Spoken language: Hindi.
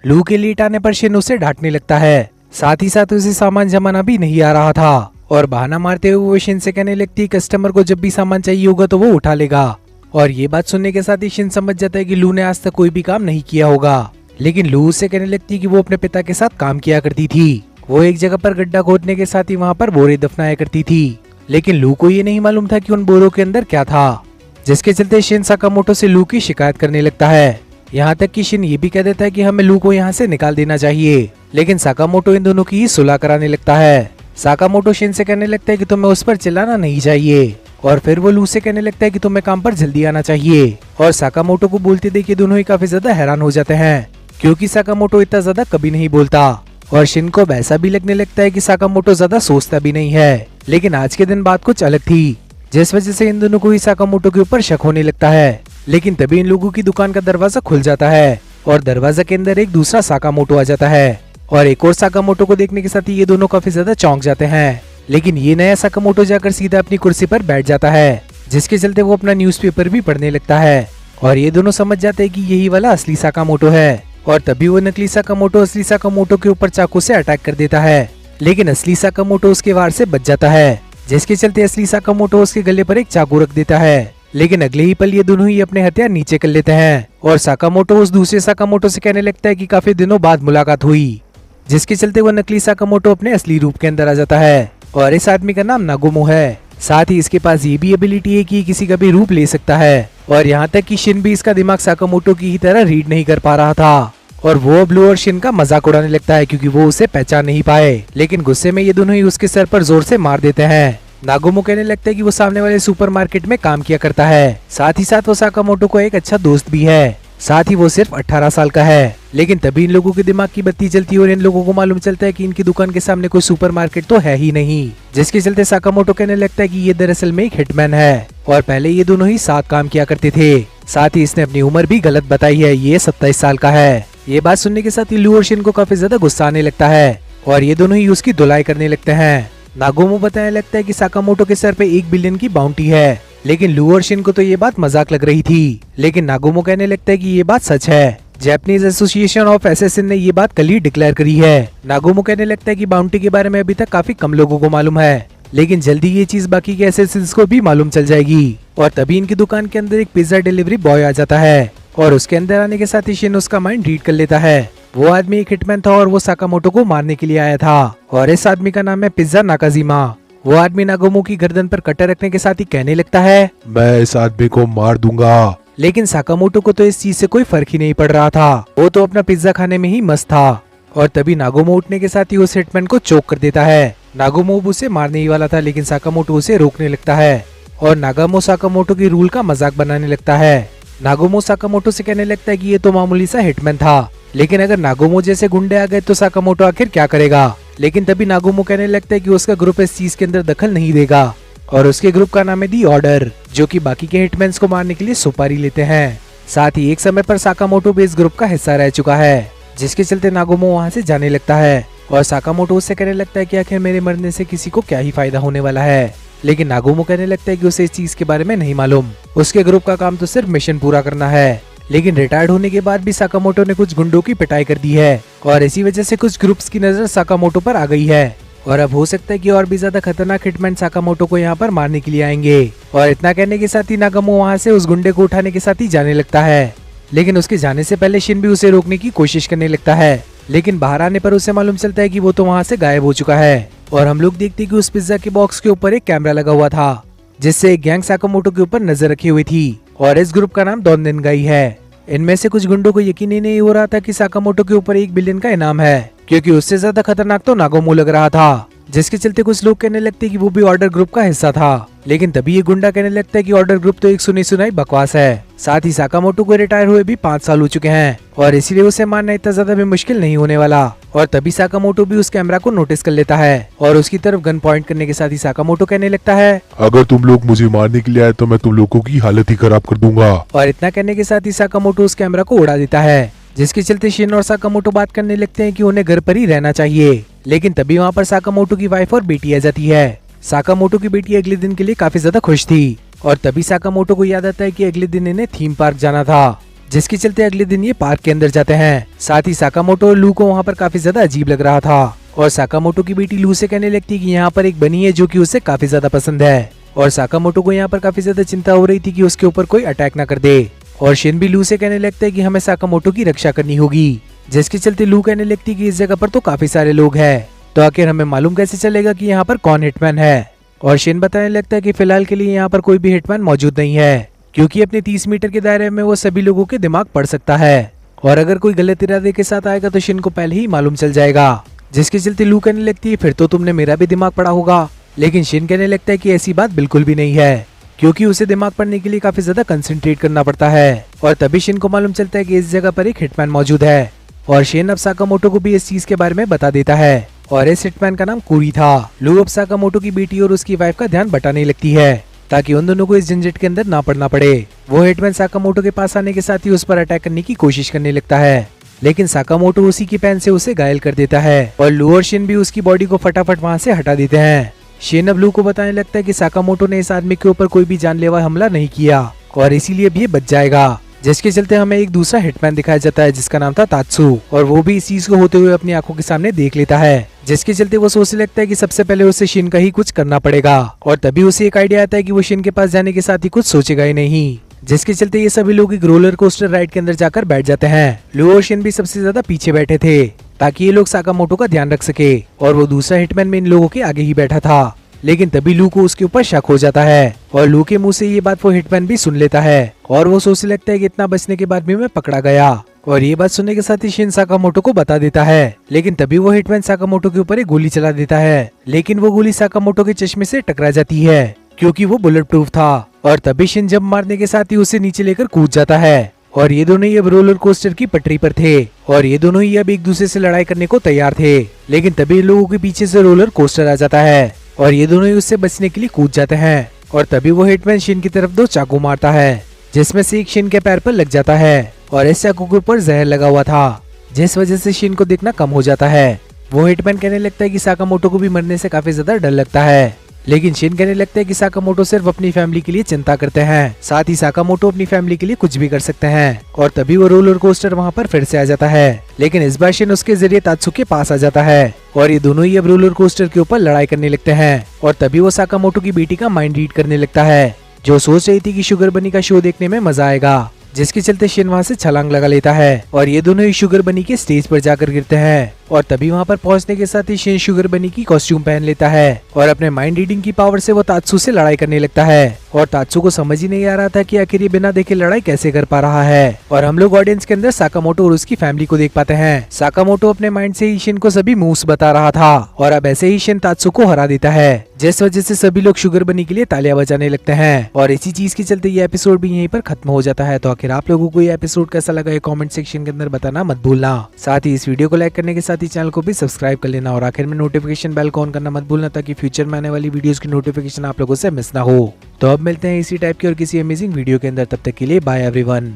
लू के लेट आने पर शिन उसे डांटने लगता है। साथ ही साथ उसे सामान जमाना भी नहीं आ रहा था और बहाना मारते हुए वो शिन से कहने लगती है कस्टमर को जब भी सामान चाहिए होगा तो वो उठा लेगा। और ये बात सुनने के साथ ही शिन समझ जाता है कि लू ने आज तक कोई भी काम नहीं किया होगा। लेकिन लू उससे कहने लगती है कि वो अपने पिता के साथ काम किया करती थी। वो एक जगह पर गड्ढा खोदने के साथ ही वहाँ पर बोरे दफनाया करती थी। लेकिन लू को ये नहीं मालूम था कि उन बोरों के अंदर क्या था, जिसके चलते शिन साकामोटो से लू की शिकायत करने लगता है। यहाँ तक कि शिन ये भी कह देता है कि हमें लू को यहाँ से निकाल देना चाहिए। लेकिन साकामोटो इन दोनों की ही सुलह कराने लगता है। साकामोटो शिन से कहने लगता है कि तुम्हें उस पर चिल्लाना नहीं चाहिए और फिर वो लू से कहने लगता है कि तुम्हें काम पर जल्दी आना चाहिए। और साकामोटो को बोलते देख दोनों ही काफी ज्यादा हैरान हो जाते हैं क्योंकि साकामोटो इतना ज्यादा कभी नहीं बोलता। और शिन को ऐसा भी लगने लगता है कि साकामोटो ज्यादा सोचता भी नहीं है। लेकिन आज के दिन बात कुछ अलग थी, जिस वजह से इन दोनों को ही साकामोटो के ऊपर शक होने लगता है। लेकिन तभी इन लोगों की दुकान का दरवाजा खुल जाता है और दरवाजा के अंदर एक दूसरा साकामोटो आ जाता है। और एक और साकामोटो को देखने के साथ ही ये दोनों काफी ज्यादा चौंक जाते हैं। लेकिन ये नया साकामोटो जाकर सीधा अपनी कुर्सी पर बैठ जाता है, जिसके चलते वो अपना न्यूज़पेपर भी पढ़ने लगता है। और ये दोनों समझ जाते हैं कि यही वाला असली साकामोटो है। और तभी वो नकली साकामोटो असली साकामोटो के ऊपर चाकू से अटैक कर देता है। लेकिन असली साकामोटो उसके वार से बच जाता है, जिसके चलते असली साकामोटो उसके गले पर एक चाकू रख देता है। लेकिन अगले ही पल ये दोनों ही अपने हथियार नीचे कर लेते हैं और साकामोटो उस दूसरे साकामोटो से कहने लगता है कि काफी दिनों बाद मुलाकात हुई, जिसके चलते वो नकली साकामोटो अपने असली रूप के अंदर आ जाता है। और इस आदमी का नाम नागुमो है। साथ ही इसके पास ये भी एबिलिटी है कि किसी का भी रूप ले सकता है। और यहाँ तक कि शिन भी इसका दिमाग साकामोटो की ही तरह रीड नहीं कर पा रहा था और वो ब्लू और शिन का मजाक उड़ाने लगता है क्योंकि वो उसे पहचान नहीं पाए। लेकिन गुस्से में ये दोनों ही उसके सर पर जोर से मार देते हैं। नागुमो कहने लगता है कि वो सामने वाले सुपरमार्केट में काम किया करता है। साथ ही साथ वो साकामोटो को एक अच्छा दोस्त भी है। साथ ही वो सिर्फ 18 साल का है। लेकिन तभी इन लोगों के दिमाग की बत्ती जलती है और इन लोगों को मालूम चलता है कि इनकी दुकान के सामने कोई सुपरमार्केट तो है ही नहीं, जिसके चलते साकामोटो कहने लगता है कि ये दरअसल में एक हिटमैन है और पहले ये दोनों ही साथ काम किया करते थे। साथ ही इसने अपनी उम्र भी गलत बताई है, ये 27 साल का है। ये बात सुनने के साथ ही लू और शिन को काफी ज्यादा गुस्सा आने लगता है और ये दोनों ही उसकी धुलाई करने लगते हैं। नागुमो बताने लगता है कि साकामोटो के सर पे 1 बिलियन की बाउंटी है। लेकिन लू और शिन को तो ये बात मजाक लग रही थी। लेकिन नागुमो कहने लगता है कि ये बात सच है। जापानीज एसोसिएशन ऑफ असैसिन ने ये बात कल ही डिक्लेयर करी है। नागुमो कहने लगता है कि बाउंटी के बारे में अभी तक काफी कम लोगों को मालूम है, लेकिन जल्दी ये चीज बाकी के असैसिन्स को भी मालूम चल जाएगी। और तभी इनकी दुकान के अंदर एक पिज्जा डिलीवरी बॉय आ जाता है और उसके अंदर आने के साथ ही शिन उसका माइंड रीड कर लेता है। वो आदमी एक हिटमैन था और वो साकामोटो को मारने के लिए आया था और इस आदमी का नाम है पिज्जा नाकाजिमा। वो आदमी नागुमो की गर्दन पर कटर रखने के साथ ही कहने लगता है, मैं इस आदमी को मार दूंगा। लेकिन साकामोटो को तो इस चीज से कोई फर्क ही नहीं पड़ रहा था। वो तो अपना पिज्जा खाने में ही मस्त था। और तभी नागुमो उठने के साथ ही उस हिटमैन को चोक कर देता है। नागुमो उसे मारने ही वाला था, लेकिन साकामोटो उसे रोकने लगता है और नागुमो साकामोटो की रूल का मजाक बनाने लगता है। नागुमो साकामोटो से कहने लगता है कि ये तो मामूली सा हिटमैन था, लेकिन अगर नागुमो जैसे गुंडे आ गए तो साकामोटो आखिर क्या करेगा। लेकिन तभी नागुमो कहने लगता है कि उसका ग्रुप इस चीज के अंदर दखल नहीं देगा और उसके ग्रुप का नाम है दी ऑर्डर, जो कि बाकी के हिटमैन्स को मारने के लिए सुपारी लेते हैं। साथ ही एक समय पर साकामोटो भी इस ग्रुप का हिस्सा रह चुका है, जिसके चलते नागुमो वहाँ से जाने लगता है और साकामोटो उससे कहने लगता है कि आखिर मेरे मरने से किसी को क्या ही फायदा होने वाला है। लेकिन नागुमो कहने लगता है कि उसे इस चीज के बारे में नहीं मालूम, उसके ग्रुप का काम तो सिर्फ मिशन पूरा करना है। लेकिन रिटायर्ड होने के बाद भी साकामोटो ने कुछ गुंडों की पिटाई कर दी है और इसी वजह से कुछ ग्रुप्स की नजर साकामोटो पर आ गई है और अब हो सकता है कि और भी ज्यादा खतरनाक हिटमैन साकामोटो को यहाँ पर मारने के लिए आएंगे। और इतना कहने के साथ ही नागुमो वहाँ से उस गुंडे को उठाने के साथ ही जाने लगता है। लेकिन उसके जाने से पहले शिन भी उसे रोकने की कोशिश करने लगता है, लेकिन बाहर आने पर उसे मालूम चलता है कि वो तो वहाँ से गायब हो चुका है। और हम लोग देखते कि उस पिज्जा के बॉक्स के ऊपर एक कैमरा लगा हुआ था, जिससे एक गैंग साकामोटो के ऊपर नजर रखी हुई थी और इस ग्रुप का नाम दोनदेनगाई है। इनमें से कुछ गुंडों को यकीन ही नहीं हो रहा था कि साकामोटो के ऊपर 1 बिलियन का इनाम है, क्योंकि उससे ज्यादा खतरनाक तो नागुमो लग रहा था, जिसके चलते कुछ लोग कहने लगते कि वो भी ऑर्डर ग्रुप का हिस्सा था। लेकिन तभी ये गुंडा कहने लगता है कि ऑर्डर ग्रुप तो एक सुनी सुनाई बकवास है। साथ ही साकामोटो को रिटायर हुए भी 5 साल हो चुके हैं और इसीलिए उसे मारना इतना ज्यादा भी मुश्किल नहीं होने वाला। और तभी साकामोटो भी उस कैमरा को नोटिस कर लेता है और उसकी तरफ गन पॉइंट करने के साथ ही साकामोटो कहने लगता है, अगर तुम लोग मुझे मारने के लिए आए तो मैं तुम लोगों की हालत ही खराब कर दूंगा। और इतना कहने के साथ ही साकामोटो उस कैमरा को उड़ा देता है, जिसके चलते शिन और साकामोटो बात करने लगते हैं कि उन्हें घर पर ही रहना चाहिए। लेकिन तभी वहाँ पर साकामोटो की वाइफ और बेटी आ जाती है। साकामोटो की बेटी अगले दिन के लिए काफी ज्यादा खुश थी और तभी साकामोटो को याद आता है कि अगले दिन इन्हें थीम पार्क जाना था, जिसके चलते अगले दिन ये पार्क के अंदर जाते हैं। साथ ही साकामोटो और लू को वहाँ पर काफी ज्यादा अजीब लग रहा था और साकामोटो की बेटी लू से कहने लगती कि यहाँ पर एक बनी है जो कि उसे काफी ज्यादा पसंद है और साकामोटो को यहाँ पर काफी ज्यादा चिंता हो रही थी कि उसके ऊपर कोई अटैक ना कर दे। और शिन भी लू से कहने लगता है कि हमें साकामोटो की रक्षा करनी होगी, जिसके चलते लू कहने लगती कि इस जगह पर तो काफी सारे लोग हैं, तो आखिर हमें मालूम कैसे चलेगा कि यहाँ पर कौन हिटमैन है। और शिन बताने लगता है कि फिलहाल के लिए यहाँ पर कोई भी हिटमैन मौजूद नहीं है, क्योंकि अपने 30 मीटर के दायरे में वो सभी लोगों के दिमाग पढ़ सकता है और अगर कोई गलत इरादे के साथ आएगा तो शिन को पहले ही मालूम चल जाएगा। जिसके चलते लू कहने लगती है फिर तो तुमने मेरा भी दिमाग पढ़ा होगा, लेकिन शिन कहने लगता है कि ऐसी बात बिल्कुल भी नहीं है, क्योंकि उसे दिमाग पढ़ने के लिए काफी ज्यादा कंसंट्रेट करना पड़ता है। और तभी शिन को मालूम चलता है कि इस जगह पर एक हिटमैन मौजूद है और शिन अब साकामोटो को भी इस चीज के बारे में बता देता है और इस हिटमैन का नाम कुरी था। लू अब साकामोटो की बेटी और उसकी वाइफ का ध्यान बटाने लगती है ताकि उन दोनों को इस झंझट के अंदर ना पड़ना पड़े। वो हिटमैन साकामोटो के पास आने के साथ ही उस पर अटैक करने की कोशिश करने लगता है, लेकिन साकामोटो उसी की पेन से उसे घायल कर देता है और लू और शिन भी उसकी बॉडी को फटाफट वहाँ से हटा देते हैं। शिन अब लू को बताने लगता है कि साकामोटो ने इस आदमी के ऊपर कोई भी जानलेवा हमला नहीं किया और इसीलिए अब ये बच जाएगा। जिसके चलते हमें एक दूसरा हिटमैन दिखाया जाता है जिसका नाम था तात्सु और वो भी इस चीज को होते हुए अपनी आंखों के सामने देख लेता है, जिसके चलते वो सोचने लगता है कि सबसे पहले उसे शिन का ही कुछ करना पड़ेगा। और तभी उसे एक आइडिया आता है कि वो शिन के पास जाने के साथ ही कुछ सोचेगा ही नहीं, जिसके चलते ये सभी लोग एक रोलर कोस्टर राइड के अंदर जाकर बैठ जाते हैं। लू और शिन भी सबसे ज्यादा पीछे बैठे थे ताकि ये लोग साकामोटो का ध्यान रख सके और वो दूसरा हिटमैन में इन लोगों के आगे ही बैठा था। लेकिन तभी लू को उसके ऊपर शक हो जाता है और लू के मुंह से ये बात वो हिटमैन भी सुन लेता है और वो सोचने लगता है कि इतना बचने के बाद भी मैं पकड़ा गया। और ये बात सुनने के साथ ही शिन साकामोटो को बता देता है, लेकिन तभी वो हिटमैन साकामोटो के ऊपर एक गोली चला देता है, लेकिन वो गोली साकामोटो के चश्मे से टकरा जाती है क्योंकि वो बुलेट प्रूफ था। और तभी शिन जंप मारने के साथ ही उसे नीचे लेकर कूद जाता है और ये दोनों ही अब रोलर कोस्टर की पटरी पर थे और ये दोनों ही अब एक दूसरे से लड़ाई करने को तैयार थे। लेकिन तभी लोगों के पीछे से रोलर कोस्टर आ जाता है और ये दोनों ही उससे बचने के लिए कूद जाते हैं और तभी वो हिटमैन शिन की तरफ 2 चाकू मारता है, जिसमें से एक शिन के पैर पर लग जाता है और इस चाकू के ऊपर जहर लगा हुआ था, जिस वजह से शिन को दिखना कम हो जाता है। वो हिटमैन कहने लगता है कि साकामोटो को भी मरने से काफी ज्यादा डर लगता है, लेकिन शिन कहने लगता है कि साकामोटो सिर्फ अपनी फैमिली के लिए चिंता करते हैं, साथ ही साकामोटो अपनी फैमिली के लिए कुछ भी कर सकते हैं। और तभी वो रोलर कोस्टर वहाँ पर फिर से आ जाता है, लेकिन इस बार शिन उसके जरिए तात्सु के पास आ जाता है और ये दोनों ही अब रोलर कोस्टर के ऊपर लड़ाई करने लगते हैं। और तभी वो साकामोटो की बेटी का माइंड रीड करने लगता है, जो सोच रही थी कि शुगर बनी का शो देखने में मजा आएगा, जिसके चलते शिन वहाँ से छलांग लगा लेता है और ये दोनों ही शुगर बनी के स्टेज पर जाकर गिरते हैं। और तभी वहाँ पर पहुँचने के साथ ही शिन शुगर बनी की कॉस्ट्यूम पहन लेता है और अपने माइंड रीडिंग की पावर से वो तात्सु से लड़ाई करने लगता है और तात्सु को समझ ही नहीं आ रहा था कि आखिर ये बिना देखे लड़ाई कैसे कर पा रहा है। और हम लोग ऑडियंस के अंदर साकामोटो और उसकी फैमिली को देख पाते हैं। साकामोटो अपने माइंड से ही शिन को सभी मूव्स बता रहा था और अब ऐसे ही शिन तात्सु को हरा देता है, जिस वजह से सभी लोग शुगर बनी के लिए तालियां बजाने लगते हैं। और इसी चीज के चलते ये एपिसोड भी यहीं पर खत्म हो जाता है। तो आखिर आप लोगों को ये एपिसोड कैसा लगा ये कमेंट सेक्शन के अंदर बताना मत भूलना। साथ ही इस वीडियो को लाइक करने के साथ ही चैनल को भी सब्सक्राइब कर लेना और आखिर में नोटिफिकेशन बेल को ऑन करना मत भूलना ताकि फ्यूचर में आने वाली वीडियोस की नोटिफिकेशन आप लोगों से मिस ना हो। तो अब मिलते हैं इसी टाइप की और किसी अमेजिंग वीडियो के अंदर, तब तक के लिए बाय एवरीवन।